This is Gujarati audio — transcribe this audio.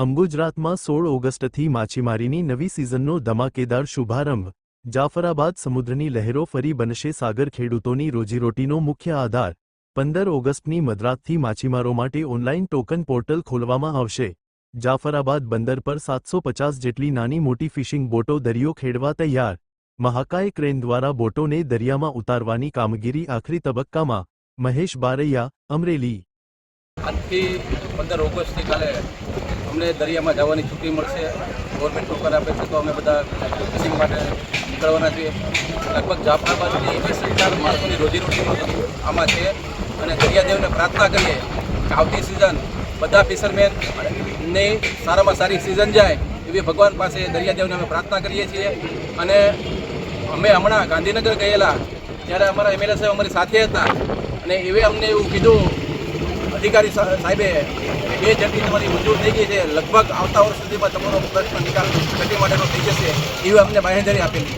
ગુજરાતમાં 16 ઓગસ્ટથી માછીમારીની નવી સિઝનનો ધમાકેદાર શુભારંભ। જાફરાબાદ સમુદ્રની લહેરો ફરી બનશે સાગર ખેડૂતોની રોજીરોટીનો મુખ્ય આધાર। 15 ઓગસ્ટની મધરાતથી માછીમારો માટે ઓનલાઈન ટોકન પોર્ટલ ખોલવામાં આવશે। જાફરાબાદ બંદર પર 750 જેટલી નાની મોટી ફિશિંગ બોટો દરિયો ખેડવા તૈયાર। મહાકાય ક્રેન દ્વારા બોટોને દરિયામાં ઉતારવાની કામગીરી આખરી તબક્કામાં। મહેશ બારૈયા, અમરેલી। આજથી 15 ઓગસ્ટથી કાલે અમને દરિયામાં જવાની છૂટી મળશે। ગવર્મેન્ટ ટોકન આપે છે તો અમે બધા ફિશિંગ માટે નીકળવાના છીએ। લગભગ જાફરાબાદની 20,000 માણસોની રોજીરોટી આમાં છે અને દરિયાદેવને પ્રાર્થના કરીએ કે આવતી સિઝન બધા ફિશરમેનની સારામાં સારી સિઝન જાય એવી ભગવાન પાસે દરિયાદેવને અમે પ્રાર્થના કરીએ છીએ। અને અમે હમણાં ગાંધીનગર ગયેલા ત્યારે અમારા એમએલએ સાહેબ અમારી સાથે હતા અને એવે અમને એવું કીધું અધિકારી સાહેબે 2 જેટલી તમારી મંજૂર થઈ ગઈ છે, લગભગ આવતા વર્ષ સુધીમાં તમારો પ્રશ્ન નિકાલ ખેતી માટેનો થઈ જશે એવી અમને બાંહેધરી આપેલી।